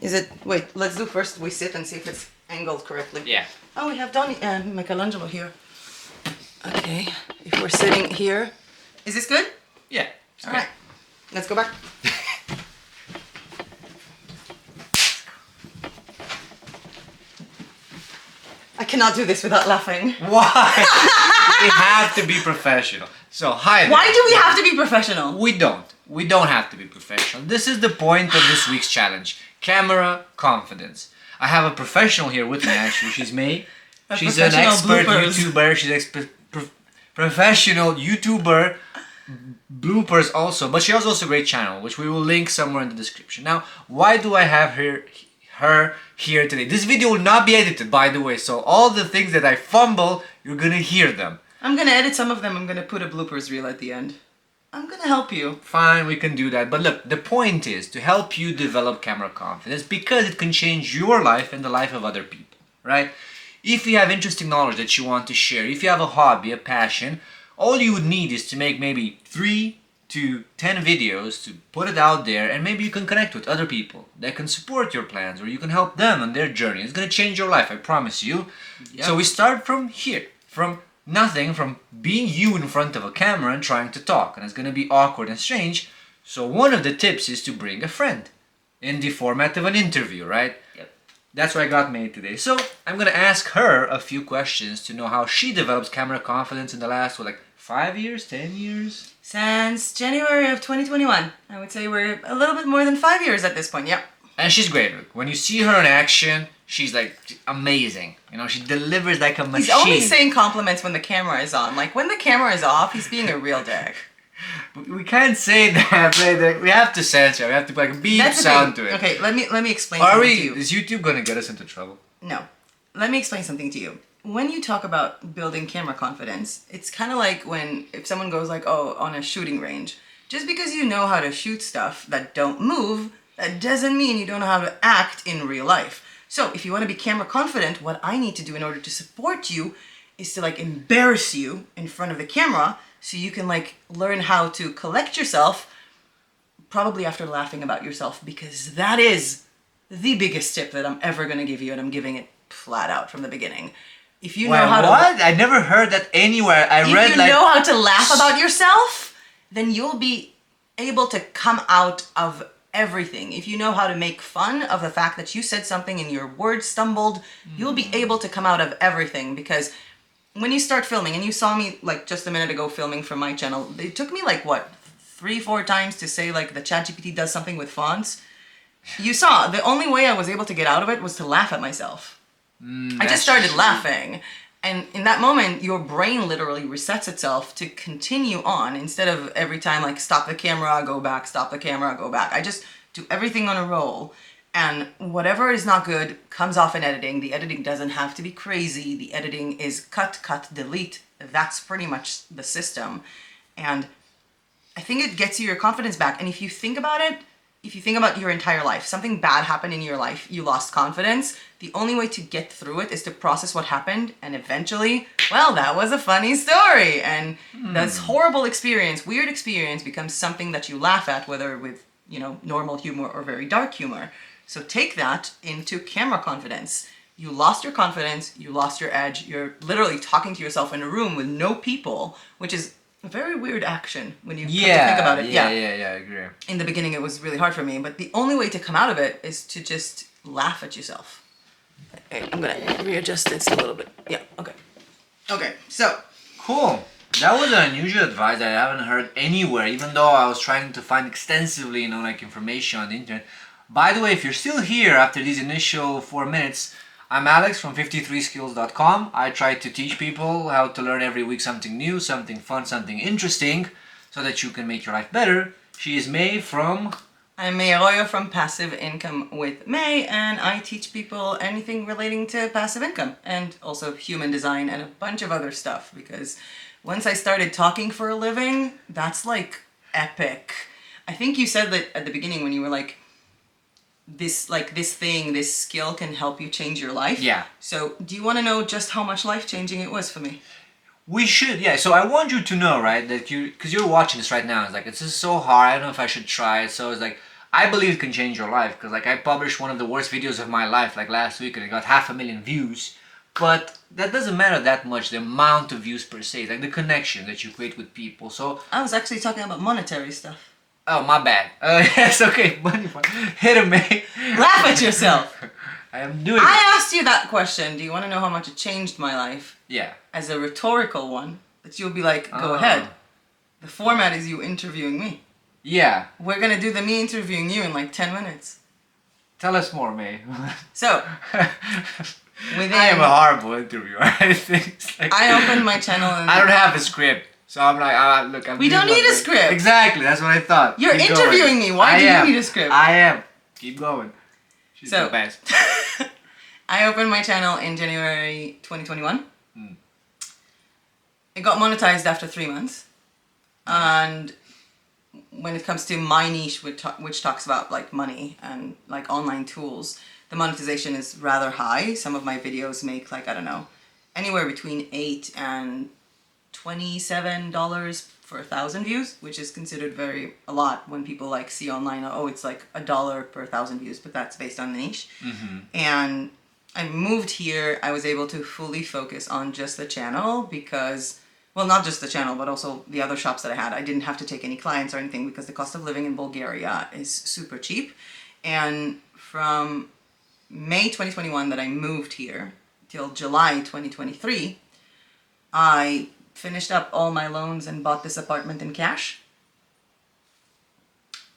Is it, wait, let's do first, we sit and see if it's angled correctly. Yeah. Oh, we have Donnie and Michelangelo here. Okay, if we're sitting here, is this good? Yeah. All right, let's go back. I cannot do this without laughing. Why? We have to be professional. So, hi there. Why do we have to be professional? We don't. We don't have to be professional. This is the point of this week's challenge. Camera confidence. I have a professional here with me, actually. She's May. She's an expert YouTuber. She's professional YouTuber. Bloopers also. But she has also a great channel, which we will link somewhere in the description. Now, why do I have her here today? This video will not be edited, by the way. So all the things that I fumble, you're gonna hear them. I'm gonna edit some of them. I'm gonna put a bloopers reel at the end. I'm gonna help you. Fine, we can do that. But look, the point is to help you develop camera confidence because it can change your life and the life of other people, right? If you have interesting knowledge that you want to share, if you have a hobby, a passion, all you would need is to make maybe 3 to 10 videos to put it out there, and maybe you can connect with other people that can support your plans, or you can help them on their journey. It's gonna change your life, I promise you. Yep. So we start from here, from nothing, from being you in front of a camera and trying to talk, and it's gonna be awkward and strange. So one of the tips is to bring a friend in the format of an interview, right? Yep. That's what I got made today. So I'm gonna ask her a few questions to know how she develops camera confidence in the last, 5 years, 10 years? Since January of 2021. I would say we're a little bit more than 5 years at this point, yep. And she's great. When you see her in action, she's like amazing. You know, she delivers like a machine. He's only saying compliments when the camera is on. Like when the camera is off, he's being a real dick. We can't say that, right? We have to censor. We have to put like a beep sound to it. Okay, let me explain something to you. Is YouTube gonna get us into trouble? No. Let me explain something to you. When you talk about building camera confidence, it's kind of like if someone goes like, oh, on a shooting range. Just because you know how to shoot stuff that don't move, that doesn't mean you don't know how to act in real life. So if you want to be camera confident, what I need to do in order to support you is to like embarrass you in front of the camera so you can like learn how to collect yourself, probably after laughing about yourself, because that is the biggest tip that I'm ever going to give you, and I'm giving it flat out from the beginning. If you know how to... What? I never heard that anywhere. If you know how to laugh about yourself, then you'll be able to come out of everything. If you know how to make fun of the fact that you said something and your words stumbled, you'll be able to come out of everything. Because when you start filming, and you saw me like just a minute ago filming for my channel, it took me like what, 3-4 times to say like the ChatGPT does something with fonts. You saw, the only way I was able to get out of it was to laugh at myself. I just started laughing, and in that moment your brain literally resets itself to continue on instead of every time like stop the camera, go back, stop the camera, go back. I just do everything on a roll, and whatever is not good comes off in editing. The editing doesn't have to be crazy. The editing is cut, delete. That's pretty much the system, and I think it gets you your confidence back. And if you think about it, if you think about your entire life, something bad happened in your life, you lost confidence, the only way to get through it is to process what happened, and eventually, well, that was a funny story. And this horrible experience, weird experience, becomes something that you laugh at, whether with, you know, normal humor or very dark humor. So take that into camera confidence. You lost your confidence, you lost your edge, you're literally talking to yourself in a room with no people, which is a very weird action when you come to think about it. Yeah, I agree. In the beginning it was really hard for me, but the only way to come out of it is to just laugh at yourself. Okay, I'm gonna readjust this a little bit. Yeah, okay. Okay, so. Cool. That was an unusual advice that I haven't heard anywhere, even though I was trying to find extensively, you know, like information on the internet. By the way, if you're still here after these initial 4 minutes, I'm Alex from 53skills.com. I try to teach people how to learn every week something new, something fun, something interesting, so that you can make your life better. She is May from... I'm May Arroyo from Passive Income with May, and I teach people anything relating to passive income, and also human design and a bunch of other stuff, because once I started talking for a living, that's like epic. I think you said that at the beginning when you were like, this skill can help you change your life. Yeah. So do you want to know just how much life-changing it was for me? We should, yeah. So I want you to know, right, that because you're watching this right now, it's like, it's just so hard, I don't know if I should try it. So it's like, I believe it can change your life, because like I published one of the worst videos of my life like last week and it got 500,000 views. But that doesn't matter that much, the amount of views per se, like the connection that you create with people. So I was actually talking about monetary stuff. oh, my bad. Yes, okay, money. Hit him, mate. Laugh at yourself. I am doing it. I asked you that question. Do you want to know how much it changed my life? Yeah. As a rhetorical one, that you'll be like, go ahead. The format is you interviewing me. Yeah. We're gonna do the me interviewing you in like 10 minutes. Tell us more, May. So, within... I am a horrible interviewer. I think it's like, I opened my channel and... I don't have a script. So I'm like, look, I'm We don't doing need my a best. script. Exactly, that's what I thought. You're Keep interviewing going. me. Why do am. you need a script? I am. Keep going. She's So, the best. I opened my channel in January 2021. It got monetized after 3 months. And when it comes to my niche, which talks about like money and like online tools, the monetization is rather high. Some of my videos make like, I don't know, anywhere between $8 and $27 for 1,000 views, which is considered a lot when people like see online, oh, it's like $1 per 1,000 views, but that's based on the niche. And I moved here, I was able to fully focus on just the channel because, well, not just the channel, but also the other shops that I had. I didn't have to take any clients or anything because the cost of living in Bulgaria is super cheap. And from May 2021 that I moved here till July 2023, I finished up all my loans and bought this apartment in cash.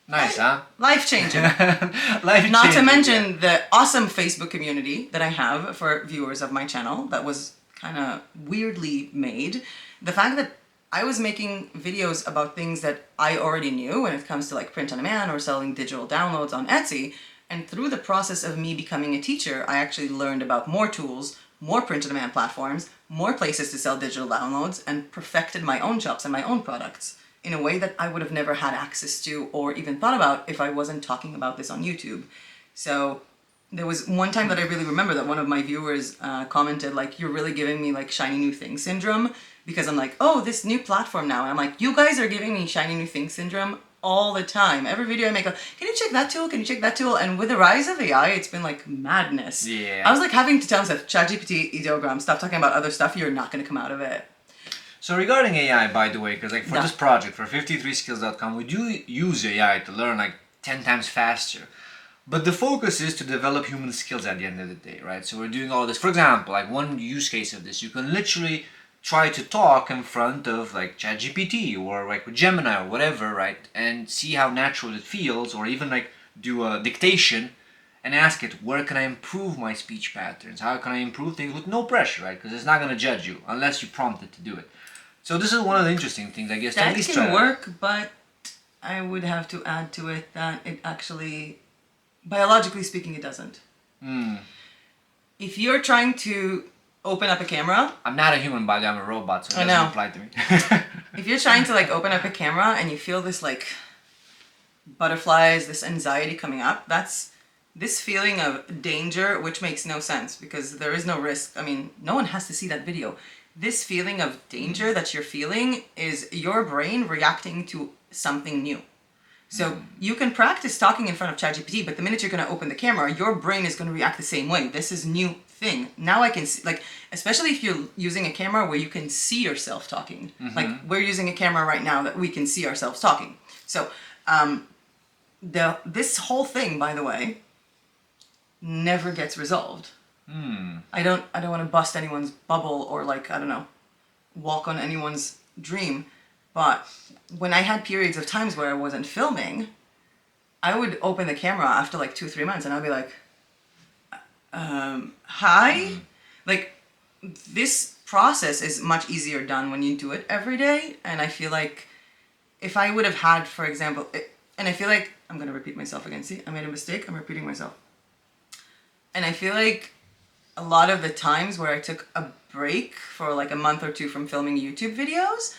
Nice, huh? Life-changing. Life-changing. Not to mention the awesome Facebook community that I have for viewers of my channel that was kind of weirdly made. The fact that I was making videos about things that I already knew when it comes to like print on demand or selling digital downloads on Etsy. And through the process of me becoming a teacher, I actually learned about more tools, more print on demand platforms, more places to sell digital downloads, and perfected my own shops and my own products in a way that I would have never had access to or even thought about if I wasn't talking about this on YouTube. So there was one time that I really remember that one of my viewers commented like, you're really giving me like shiny new thing syndrome, because I'm like, oh, this new platform now. And I'm like, you guys are giving me shiny new thing syndrome all the time. Every video I make, can you check that tool? Can you check that tool? And with the rise of AI, it's been like madness. Yeah. I was like having to tell myself, ChatGPT, ideogram, stop talking about other stuff. You're not going to come out of it. So regarding AI, by the way, because like for Yeah. this project, for 53skills.com, we do use AI to learn like 10 times faster. But the focus is to develop human skills at the end of the day, right? So we're doing all this. For example, like one use case of this, you can literally try to talk in front of like ChatGPT or like with Gemini or whatever, right? And see how natural it feels, or even like do a dictation and ask it, where can I improve my speech patterns? How can I improve things with no pressure, right? Because it's not going to judge you unless you prompt it to do it. So this is one of the interesting things, I guess. To at That least can try work, but I would have to add to it that it actually, biologically speaking, it doesn't. If you're trying to open up a camera, I'm not a human, by the way, I'm a robot, so it I doesn't know. apply to me. if you're trying to like open up a camera and you feel this like butterflies, this anxiety coming up, that's this feeling of danger, which makes no sense because there is no risk. I mean, no one has to see that video. This feeling of danger that you're feeling is your brain reacting to something new. So you can practice talking in front of ChatGPT, but the minute you're going to open the camera, your brain is going to react the same way. This is new thing. Now I can see, like, especially if you're using a camera where you can see yourself talking. Like we're using a camera right now that we can see ourselves talking. So this whole thing, by the way, never gets resolved. I don't want to bust anyone's bubble or like, I don't know, walk on anyone's dream. But when I had periods of times where I wasn't filming, I would open the camera after like 2-3 months and I'd be like, hi? Like, this process is much easier done when you do it every day. And I feel like if I would have had, for example, and I feel like, I'm going to repeat myself again. See, I made a mistake. I'm repeating myself. And I feel like a lot of the times where I took a break for like a month or two from filming YouTube videos,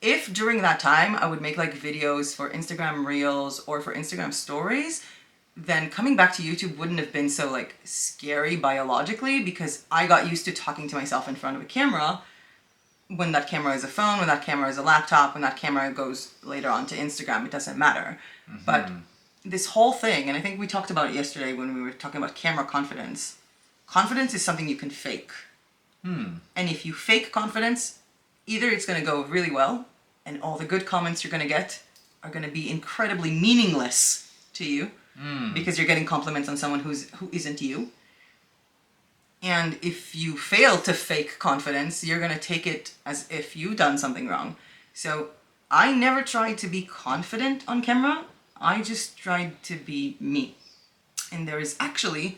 if during that time I would make like videos for Instagram Reels or for Instagram Stories, then coming back to YouTube wouldn't have been so like scary biologically because I got used to talking to myself in front of a camera. When that camera is a phone, when that camera is a laptop, when that camera goes later on to Instagram, it doesn't matter. But this whole thing, and I think we talked about it yesterday when we were talking about camera confidence. Confidence is something you can fake. And if you fake confidence, either it's going to go really well, and all the good comments you're going to get are going to be incredibly meaningless to you because you're getting compliments on someone who isn't you. And if you fail to fake confidence, you're going to take it as if you've done something wrong. So I never tried to be confident on camera. I just tried to be me. And there is actually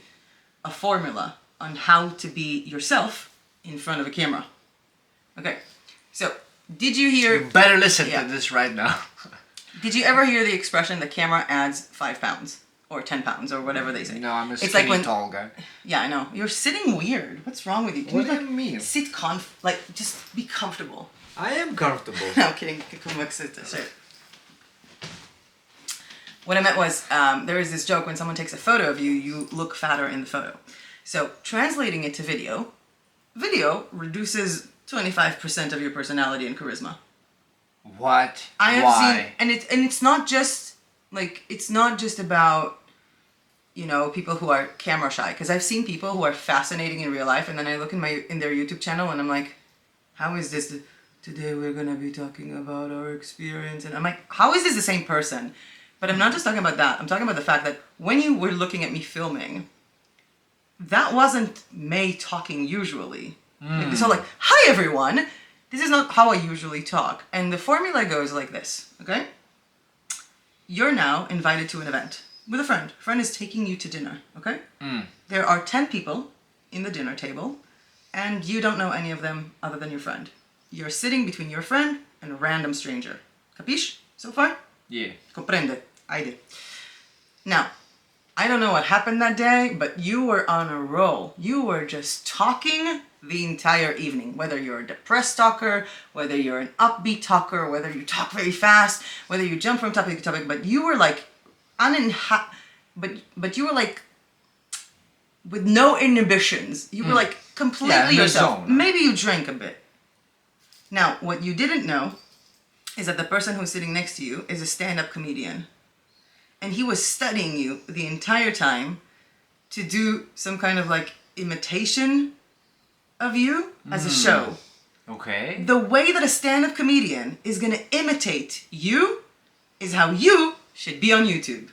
a formula on how to be yourself in front of a camera. Okay, so did you hear... You better listen to this right now. Did you ever hear the expression, the camera adds 5 pounds? Or 10 pounds, or whatever they say. No, I'm a skinny, tall guy. Yeah, I know. You're sitting weird. What's wrong with you? What do you mean? Sit just be comfortable. I am comfortable. No, I'm kidding. What I meant was, there is this joke when someone takes a photo of you, you look fatter in the photo. So, translating it to video reduces 25% of your personality and charisma. What? I have Why? seen, and it's not just, it's not just about, people who are camera shy. Because I've seen people who are fascinating in real life, and then I look in their YouTube channel, and I'm like, how is this? Today we're gonna be talking about our experience, and I'm like, how is this the same person? But I'm not just talking about that. I'm talking about the fact that when you were looking at me filming, that wasn't May talking usually. So hi everyone. This is not how I usually talk. And the formula goes like this, okay? You're now invited to an event with a friend. A friend is taking you to dinner, okay? There are 10 people in the dinner table, and you don't know any of them other than your friend. You're sitting between your friend and a random stranger. Capiche? So far? Yeah. Comprende. Aide. Now, I don't know what happened that day, but you were on a roll. You were just talking the entire evening. Whether you're a depressed talker, whether you're an upbeat talker, whether you talk very fast, whether you jump from topic to topic, but you were like but you were like with no inhibitions. You were like completely yourself. Zone. Maybe you drank a bit. Now, what you didn't know is that the person who's sitting next to you is a stand-up comedian. And he was studying you the entire time to do some kind of imitation of you as a show. Okay. The way that a stand-up comedian is going to imitate you is how you should be on YouTube.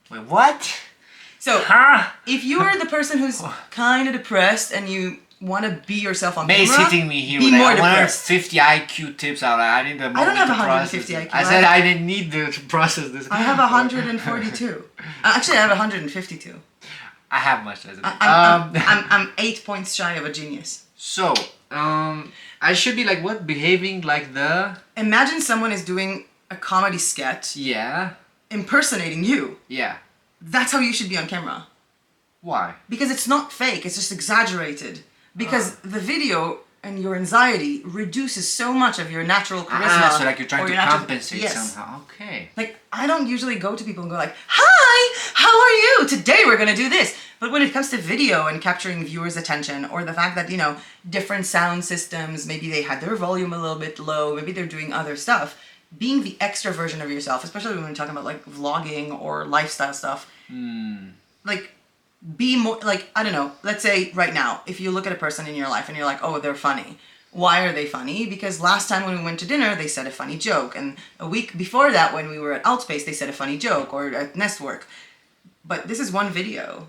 Wait, what? So, if you are the person who's kind of depressed and you want to be yourself on May's camera, hitting me here be with more 150 IQ tips out. I need the moment I don't have to 150 process it. IQ. I said I didn't need to process this. I have 142. Actually, I have 152. I have much less. I'm 8 points shy of a genius. So, I should be behaving like the... Imagine someone is doing a comedy sketch. Yeah. Impersonating you. Yeah. That's how you should be on camera. Why? Because it's not fake, it's just exaggerated. Because the video and your anxiety reduces so much of your natural charisma. So you're trying to compensate somehow. Okay. I don't usually go to people and go hi, how are you? Today we're gonna do this. But when it comes to video and capturing viewers' attention, or the fact that, different sound systems, maybe they had their volume a little bit low, maybe they're doing other stuff, being the extra version of yourself, especially when we're talking about vlogging or lifestyle stuff, be more, I don't know, let's say right now, if you look at a person in your life and you're like, oh, they're funny. Why are they funny? Because last time when we went to dinner, they said a funny joke. And a week before that, when we were at Outspace, they said a funny joke, or at Nestwork. But this is one video.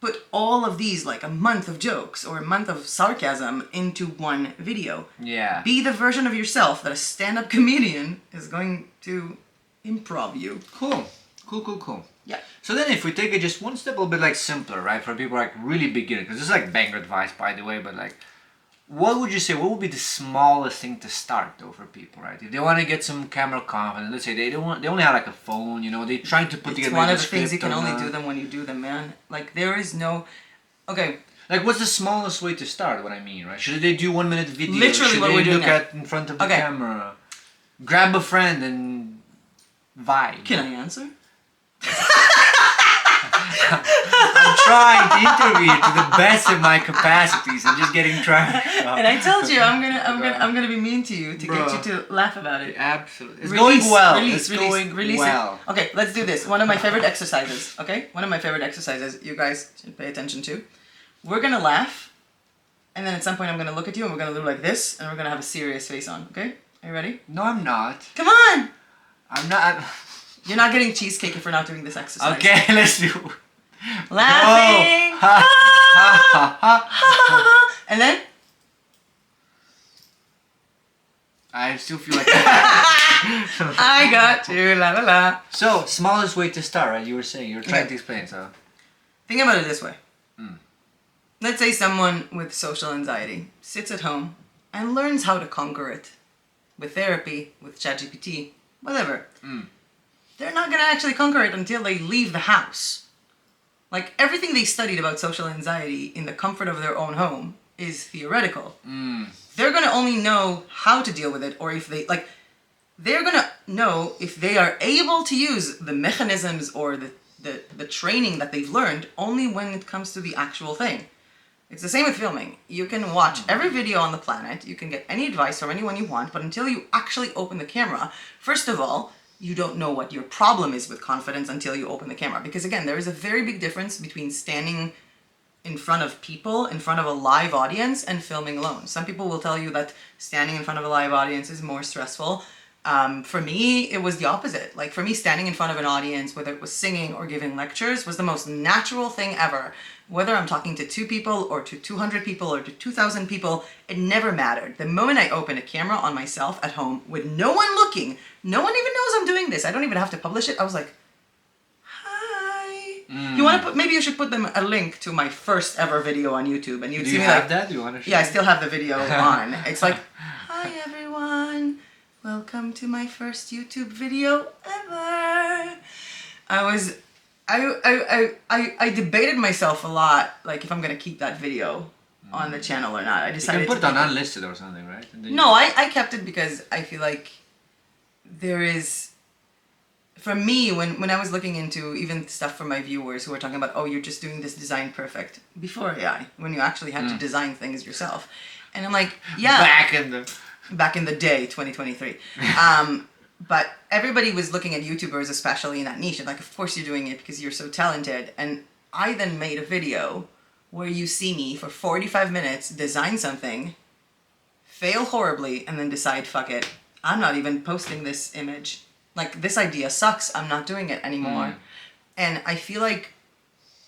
Put all of these, a month of jokes or a month of sarcasm into one video. Yeah. Be the version of yourself that a stand-up comedian is going to improv you. Cool. Yeah. So then if we take it just one step a little bit simpler, right? For people really beginner, because this is banger advice, by the way, but what would you say, what would be the smallest thing to start though for people, right? If they want to get some camera confidence, let's say they only have a phone, they're trying to put together one of the things you can only do them when you do them, man. There is no, okay. What's the smallest way to start, what I mean, right? Should they do 1 minute video? Literally Should what they we're doing look now. in front of the camera? Grab a friend and vibe. Can I answer? I'm trying to interview you to the best of my capacities and just getting trash. And I told you I'm gonna be mean to you to get you to laugh about it. Absolutely. It's going well. Release well. it. Okay, let's do this. One of my favorite exercises. Okay? One of my favorite exercises you guys should pay attention to. We're gonna laugh, and then at some point I'm gonna look at you and we're gonna do like this, and we're gonna have a serious face on. Okay? Are you ready? No, I'm not. Come on! I'm not. You're not getting cheesecake if we're not doing this exercise. Okay, let's do. Laughing. Oh. Ha ha ha ha. And then I still feel like that. I got you, la la la. So, smallest way to start, right? You were saying, you were trying to explain, so. Think about it this way. Let's say someone with social anxiety sits at home and learns how to conquer it. With therapy, with ChatGPT, whatever. They're not going to actually conquer it until they leave the house. Like, everything they studied about social anxiety in the comfort of their own home is theoretical. They're going to only know how to deal with it, or if they, like, they're going to know if they are able to use the mechanisms or the training that they've learned only when it comes to the actual thing. It's the same with filming. You can watch every video on the planet, you can get any advice from anyone you want, but until you actually open the camera, first of all, you don't know what your problem is with confidence until you open the camera. Because again, there is a very big difference between standing in front of people, in front of a live audience, and filming alone. Some people will tell you that standing in front of a live audience is more stressful. For me, it was the opposite. Like, for me, standing in front of an audience, whether it was singing or giving lectures, was the most natural thing ever. Whether I'm talking to 2 people or to 200 people or to 2,000 people, it never mattered. The moment I opened a camera on myself at home with no one looking, no one even knows I'm doing this, I don't even have to publish it, I was like, hi. You want to put, maybe you should put them a link to my first ever video on YouTube, and you'd see me like... Do you have that? Do you want to share? Yeah, I still have the video on. It's like, hi everyone. Welcome to my first YouTube video ever. I debated myself a lot, like if I'm gonna keep that video on the channel or not. I decided you can put it on unlisted or something, right? No, I kept it because I feel like there is, for me, when I was looking into even stuff from my viewers who were talking about, oh, you're just doing this design perfect, before AI, when you actually had to design things yourself. And I'm like, yeah. Back in the day, 2023. But everybody was looking at YouTubers, especially in that niche, and like, of course you're doing it because you're so talented. And I then made a video where you see me for 45 minutes design something, fail horribly, and then decide, fuck it, I'm not even posting this image. Like, this idea sucks, I'm not doing it anymore. And I feel like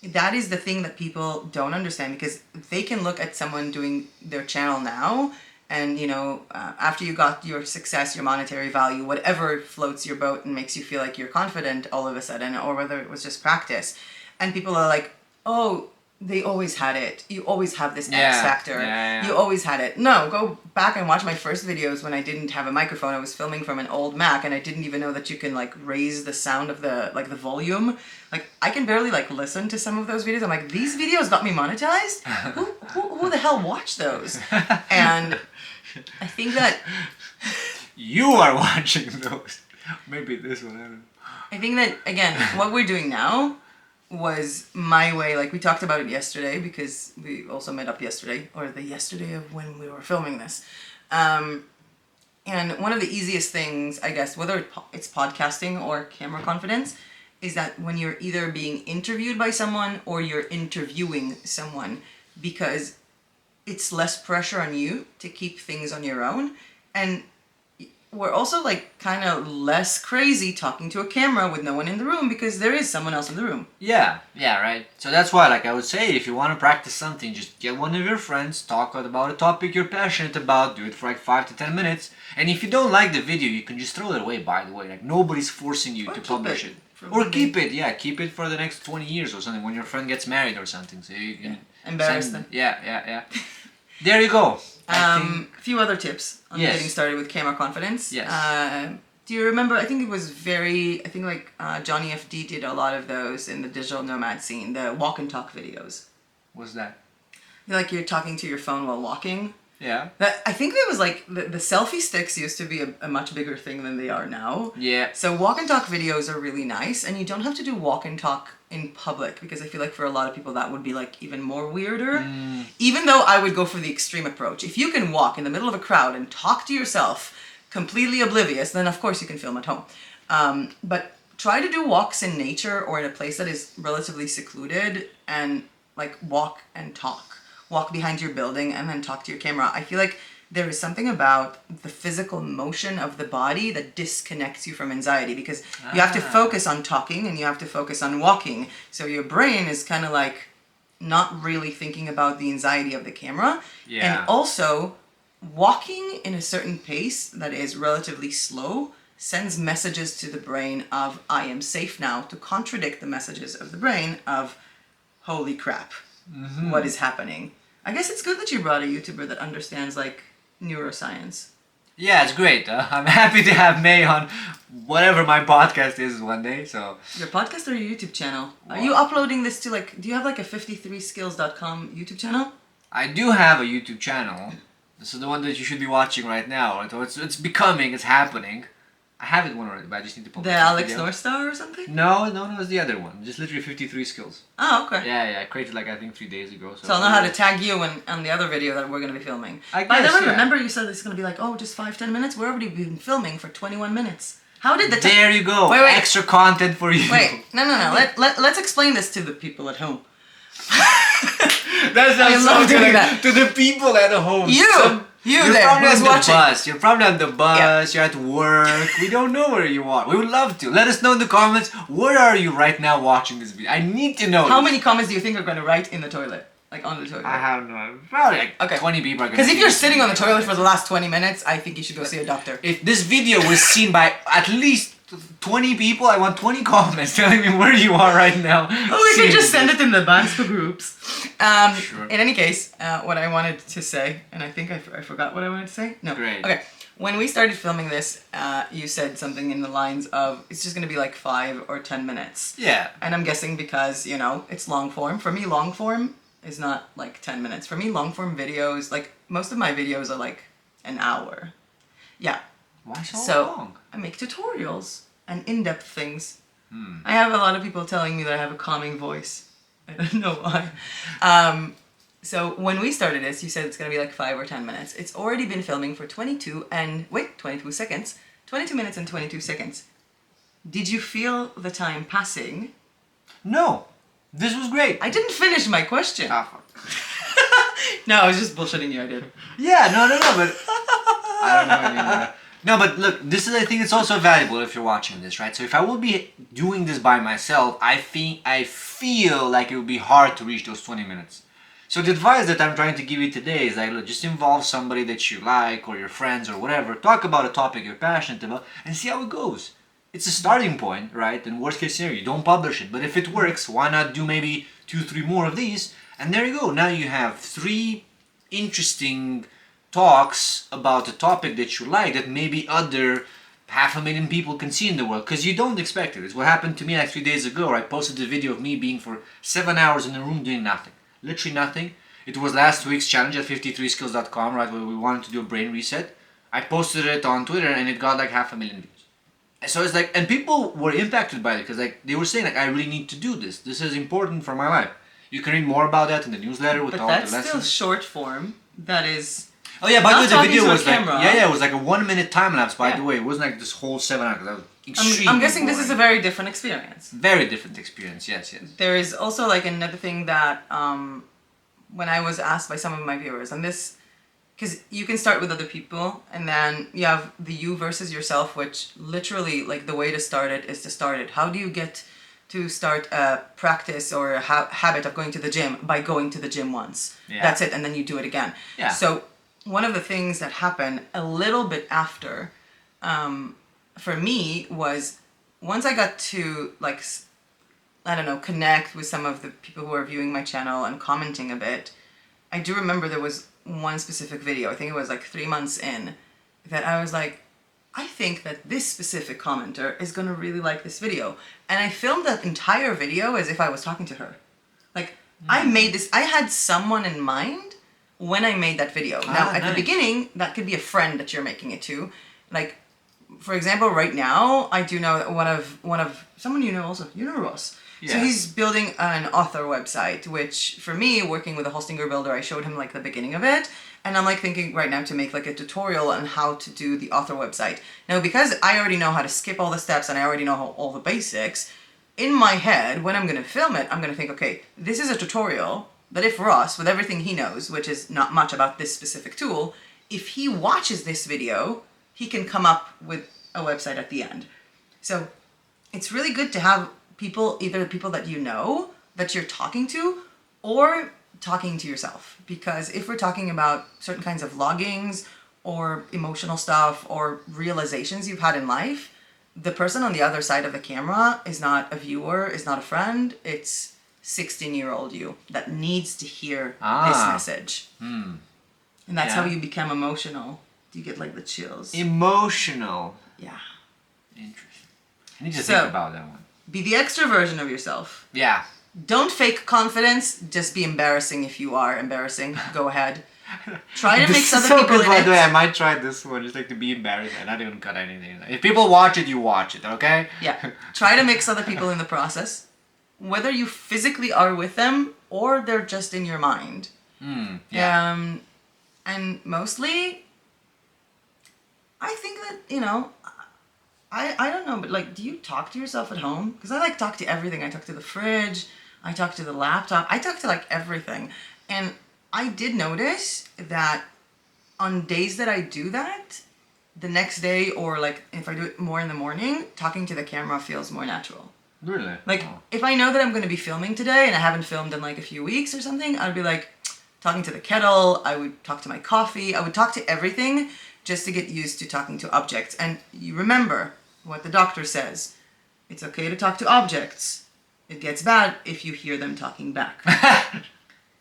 that is the thing that people don't understand, because they can look at someone doing their channel now, and, you know, after you got your success, your monetary value, whatever floats your boat and makes you feel like you're confident all of a sudden, or whether it was just practice. And people are like, oh, they always had it. You always have this X factor. You always had it. No, go back and watch my first videos when I didn't have a microphone. I was filming from an old Mac, and I didn't even know that you can, like, raise the sound of the, like, the volume. Like, I can barely, like, listen to some of those videos. I'm like, these videos got me monetized? Who the hell watched those? And I think that... You are watching those. Maybe this one, I don't know. I think that, again, what we're doing now was my way. Like, we talked about it yesterday, because we also met up yesterday, or the yesterday of when we were filming this. And one of the easiest things, I guess, whether it's podcasting or camera confidence, is that when you're either being interviewed by someone or you're interviewing someone, because it's less pressure on you to keep things on your own. And we're also, like, kind of less crazy talking to a camera with no one in the room, because there is someone else in the room. Yeah, right. So that's why, like, I would say, if you want to practice something, just get one of your friends, talk about a topic you're passionate about, do it for like 5 to 10 minutes. And if you don't like the video, you can just throw it away, by the way. Like, nobody's forcing you to publish it. Or keep it, keep it for the next 20 years or something, when your friend gets married or something. So you can embarrass them. Yeah. There you go. A few other tips on getting started with camera confidence. Yes. Do you remember, I think it was Johnny FD did a lot of those in the digital nomad scene, the walk and talk videos. What's that? Like, you're talking to your phone while walking. Yeah. That I think there was like the selfie sticks used to be a much bigger thing than they are now. Yeah. So walk and talk videos are really nice, and you don't have to do walk and talk in public because I feel like for a lot of people that would be like even more weirder. Even though I would go for the extreme approach. If you can walk in the middle of a crowd and talk to yourself completely oblivious, then of course you can film at home. But try to do walks in nature or in a place that is relatively secluded and like walk and talk. Walk behind your building and then talk to your camera. I feel like there is something about the physical motion of the body that disconnects you from anxiety because you have to focus on talking and you have to focus on walking. So your brain is kind of like not really thinking about the anxiety of the camera. Yeah. And also, walking in a certain pace that is relatively slow sends messages to the brain of I am safe now, to contradict the messages of the brain of holy crap, what is happening? I guess it's good that you brought a YouTuber that understands like neuroscience. Yeah, it's great. I'm happy to have May on whatever my podcast is one day. So Your podcast or your YouTube channel? Are you uploading this to like, do you have like a 53skills.com YouTube channel? I do have a YouTube channel. This is the one that you should be watching right now. It's becoming, it's happening. I have it one already, but I just need to publish The this Alex video. North Star or something? No, it's the other one. Just literally 53 skills. Oh, okay. Yeah, I created like I think 3 days ago. So I'll know how to tag you on the other video that we're going to be filming. I By the guess, way, yeah. remember you said it's going to be like, oh, just 5-10 minutes? We're already been filming for 21 minutes. How did the There you go. Wait. Extra content for you. Wait, no. Let's explain this to the people at home. That sounds I love so doing good. that. To the people at home. You You're there, probably on who's the watching. bus. You're probably on the bus. You're at work. We don't know where you are. We would love to. Let us know in the comments. Where are you right now watching this video? I need to know. How this. many comments do you think are going to write in the toilet? Like on the toilet? I don't know. Probably like 20 people are going to. Because if you're sitting on the toilet for the last 20 minutes, I think you should go see a doctor. If this video was seen by at least 20 people, I want 20 comments telling me where you are right now. Oh, we can just send it in the Bansko groups. Sure. In any case, what I wanted to say, and I think I forgot what I wanted to say. No. Great. Okay. When we started filming this, you said something in the lines of, it's just going to be like 5 or 10 minutes. Yeah. And I'm guessing because, you know, it's long form. For me, long form is not like 10 minutes. For me, long form videos, like most of my videos are like an hour. Yeah. Why so long? I make tutorials and in-depth things. I have a lot of people telling me that I have a calming voice. I don't know why. So when we started this, you said it's going to be like 5 or 10 minutes. It's already been filming for 22 seconds. 22 minutes and 22 seconds. Did you feel the time passing? No. This was great. I didn't finish my question. Ah, fuck. No, I was just bullshitting you, I did. Yeah, no, but I don't know anymore. No, but look, this is, I think it's also valuable if you're watching this, right? So if I would be doing this by myself, I feel like it would be hard to reach those 20 minutes. So the advice that I'm trying to give you today is like, look, just involve somebody that you like or your friends or whatever. Talk about a topic you're passionate about and see how it goes. It's a starting point, right? And worst case scenario, you don't publish it. But if it works, why not do maybe 2-3 more of these? And there you go. Now you have 3 interesting talks about a topic that you like that maybe other 500,000 people can see in the world, because you don't expect it. It's what happened to me like 3 days ago. I posted a video of me being for 7 hours in a room doing nothing, literally nothing. It was last week's challenge at 53skills.com, right, where we wanted to do a brain reset. I posted it on Twitter and it got like 500,000 views. So it's like, and people were impacted by it because like they were saying like, I really need to do this. This is important for my life. You can read more about that in the newsletter with But all the that's lessons. still short form. That is... Oh yeah, by the way, the video was like, camera. it was like a 1 minute time lapse. By the way, it wasn't like this whole 7 hours. That was extremely I'm guessing this boring. is a very different experience. Very different experience. Yes. There is also like another thing that when I was asked by some of my viewers, and this, because you can start with other people, and then you have the you versus yourself, which literally like the way to start it is to start it. How do you get to start a practice or a habit of going to the gym? By going to the gym once. Yeah. That's it, and then you do it again. Yeah. So one of the things that happened a little bit after, for me, was once I got to like, I don't know, connect with some of the people who are viewing my channel and commenting a bit. I do remember there was one specific video, I think it was like 3 months in, that I was like, I think that this specific commenter is gonna really like this video. And I filmed that entire video as if I was talking to her. Like, I made this, I had someone in mind when I made that video. Now, at the nice. beginning, that could be a friend that you're making it to. Like, for example, right now, I do know that one of someone you know also, you know Ross. So Yeah. he's building an author website, which for me, working with a Hostinger builder, I showed him like the beginning of it. And I'm like thinking right now to make like a tutorial on how to do the author website. Now, because I already know how to skip all the steps and I already know all the basics, in my head, when I'm going to film it, I'm going to think, okay, this is a tutorial that if Ross, with everything he knows, which is not much about this specific tool, if he watches this video, he can come up with a website at the end. So it's really good to have people, either people that you know, that you're talking to, or talking to yourself. Because if we're talking about certain kinds of vloggings or emotional stuff or realizations you've had in life, the person on the other side of the camera is not a viewer, is not a friend, it's 16-year-old you that needs to hear this message. And that's how you become emotional. You get like the chills. Emotional. Yeah. Interesting. I need to think about that one. Be the extra version of yourself. Yeah. Don't fake confidence. Just be embarrassing if you are embarrassing. Go ahead. Try to This mix is other so people good, in by it. the way. I might try this one, just like to be embarrassed. I not even cut anything. If people watch it, you watch it, okay? Yeah. Try to mix other people in the process. Whether you physically are with them or they're just in your mind. Yeah. And mostly, I think that, you know, I don't know, but like, do you talk to yourself at home? Because I like talk to everything. I talk to the fridge. I talk to the laptop. I talk to like everything. And I did notice that on days that I do that, the next day or like if I do it more in the morning, talking to the camera feels more natural. Really? Like, if I know that I'm going to be filming today and I haven't filmed in like a few weeks or something, I'd be like talking to the kettle, I would talk to my coffee, I would talk to everything just to get used to talking to objects. And you remember what the doctor says. It's okay to talk to objects. It gets bad if you hear them talking back.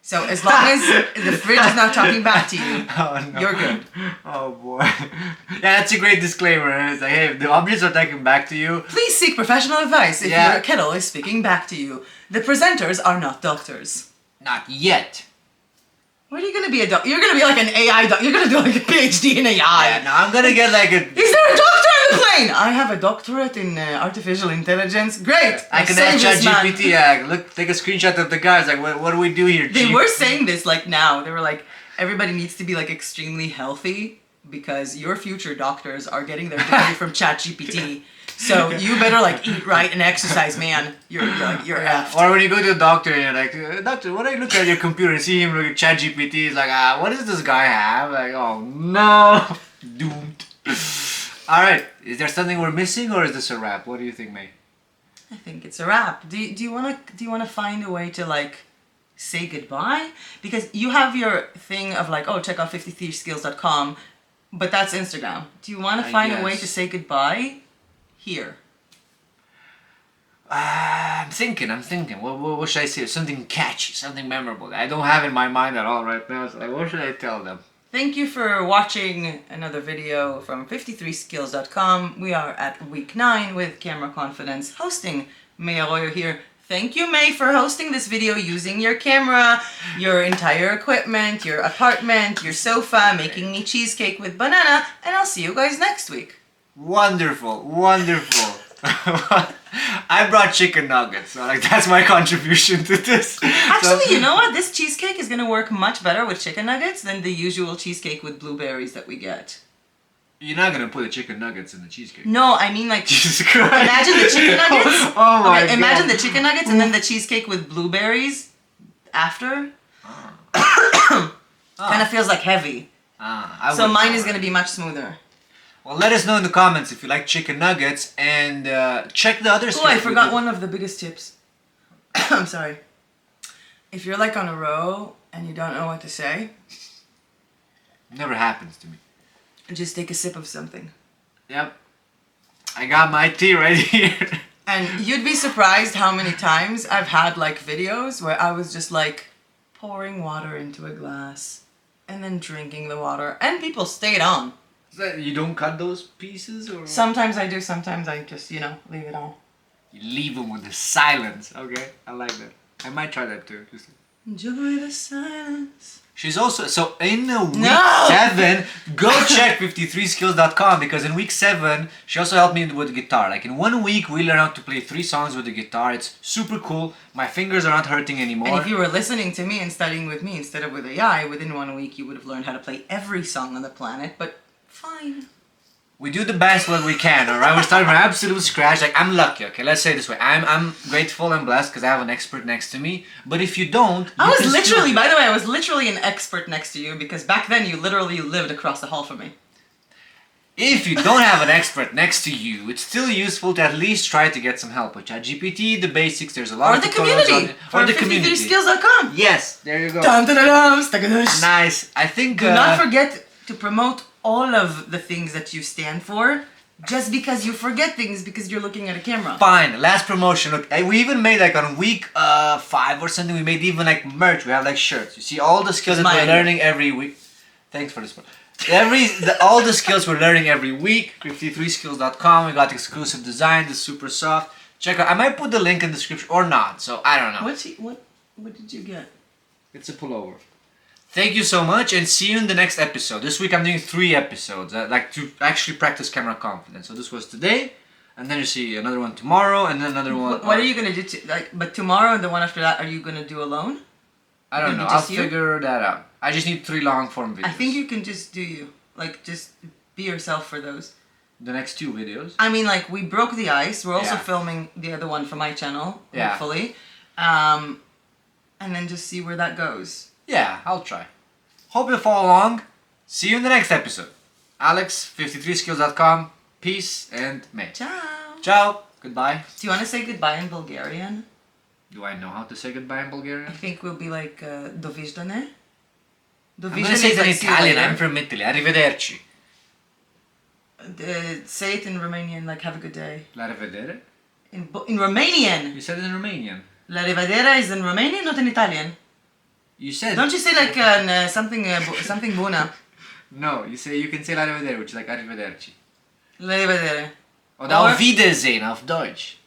So as long as the fridge is not talking back to you, you're good. Oh boy. Yeah, that's a great disclaimer. It's like, hey, if the objects are talking back to you, Please seek professional advice if your kettle is speaking back to you. The presenters are not doctors. not yet. What are you going to be a doctor? You're going to be like an AI doctor. You're going to do like a PhD in AI. Yeah, no, I'm gonna get like a... Is there a doctor on the plane? I have a doctorate in artificial intelligence. Great. I can save ask this man. ChatGPT, look, take a screenshot of the guys, like, what do we do here, They Chief? were saying this like now. They were like, everybody needs to be like extremely healthy because your future doctors are getting their degree from ChatGPT. So you better like eat right and exercise, man. You're effed. Or when you go to the doctor and you're like, doctor, when I look at your computer and see him look at ChatGPT, he's like, what does this guy have? Like, oh no, doomed. All right, is there something we're missing, or is this a wrap? What do you think, May? I think it's a wrap. Do you wanna find a way to like say goodbye? Because you have your thing of like, oh, check out 53skills.com, but that's Instagram. Do you want to find a way to say goodbye here? I'm thinking. What should I say? Something catchy, something memorable. I don't have in my mind at all right now. So like, what should I tell them? Thank you for watching another video from 53skills.com. We are at week 9 with Camera Confidence hosting May Arroyo here. Thank you, May, for hosting this video using your camera, your entire equipment, your apartment, your sofa, making me cheesecake with banana, and I'll see you guys next week. Wonderful. I brought chicken nuggets, so like that's my contribution to this. Actually, you know what? This cheesecake is gonna work much better with chicken nuggets than the usual cheesecake with blueberries that we get. You're not gonna put the chicken nuggets in the cheesecake. No, I mean like, Jesus Christ. imagine the chicken nuggets. Oh my God. Imagine the chicken nuggets and then the cheesecake with blueberries after. Kind of feels like heavy. So mine is gonna be much smoother. Well, let us know in the comments if you like chicken nuggets, and check the other. Oh, I forgot one of the biggest tips. I'm sorry. If you're like on a row and you don't know what to say, never happens to me. just take a sip of something. Yep. I got my tea right here. And you'd be surprised how many times I've had like videos where I was just like pouring water into a glass and then drinking the water, and people stayed on. You don't cut those pieces, or Sometimes I do, sometimes I just, leave it on. you leave them with the silence? Okay, I like that. I might try that too. Just Enjoy the silence. She's also, so in week No! 7, go check 53skills.com, because in week 7, she also helped me with the guitar. Like in 1 week, we learned how to play 3 songs with the guitar. It's super cool. My fingers are not hurting anymore. And if you were listening to me and studying with me instead of with AI, within 1 week you would have learned how to play every song on the planet, but fine. We do the best what we can, alright? We're starting from absolute scratch. Like, I'm lucky, okay? Let's say it this way. I'm grateful and blessed because I have an expert next to me. But if you don't... I was literally, by the way, I was literally an expert next to you because back then you literally lived across the hall from me. If you don't have an expert next to you, it's still useful to at least try to get some help with ChatGPT, the basics. There's a lot of tutorials on it. Or the community. 53skills.com. Yes, there you go. Nice. I think... Do not forget to promote all of the things that you stand for just because you forget things because you're looking at a camera. Fine, last promotion. Look, we even made like on week 5 or something, we made even like merch. We have like shirts. You see all the skills that we're learning every week. Thanks for this one. All the skills we're learning every week. 53skills.com. We got exclusive design, the super soft. Check out. I might put the link in the description or not. So I don't know. What did you get? It's a pullover. Thank you so much, and see you in the next episode. This week I'm doing 3 episodes, like to actually practice camera confidence. So this was today, and then you see another one tomorrow, and then another one. What are you gonna do? But tomorrow and the one after that, are you gonna do alone? I don't know. I'll figure that out. I just need 3 long form videos. I think you can just do you. Like, just be yourself for those. The next 2 videos. I mean, like, we broke the ice. We're also filming the other one for my channel, hopefully. And then just see where that goes. Yeah, I'll try. Hope you follow along. See you in the next episode. Alex, 53skills.com. Peace and may. Ciao. Ciao. Goodbye. Do you want to say goodbye in Bulgarian? Do I know how to say goodbye in Bulgarian? I think we'll be like, dovizdane. I'm going to say it in Italian. I'm from Italy. Arrivederci. Say it in Romanian, like, have a good day. La rivedere? In Romanian! You said it in Romanian. La rivedere is in Romanian, not in Italian. You said... Don't you say like something buona? No, you can say la rivedere, which is like arrivederci. La rivedere. Oder auf Wiedersehen auf Deutsch.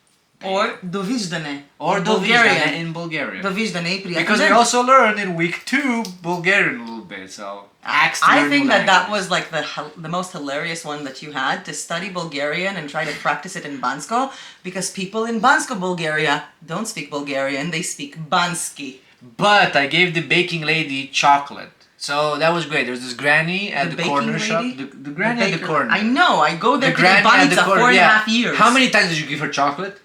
Or dovizdane. Or dovizdane in Bulgarian. Dovizdane, because we also learned in week 2 Bulgarian a little bit, so... I think that was like the most hilarious one that you had, to study Bulgarian and try to practice it in Bansko, because people in Bansko, Bulgaria don't speak Bulgarian, they speak Banski. But I gave the baking lady chocolate. So that was great. There was this granny at the corner shop. The granny at the corner. I know, I go there to get banitsa 4.5 years. How many times did you give her chocolate?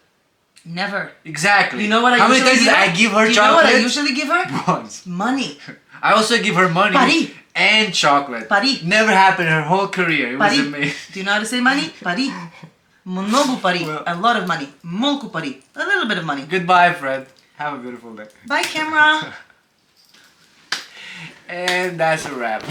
Never. Exactly. You know what How many times did I give her chocolate? You know what I usually give her? Once. Money. I also give her money. Pari. And chocolate. Pari. Never happened in her whole career. It was amazing. Do you know how to say money? Pari. Mnogo pari. A lot of money. Molku pari. A little bit of money. Goodbye, Fred. Have a beautiful day. Bye, camera. And that's a wrap.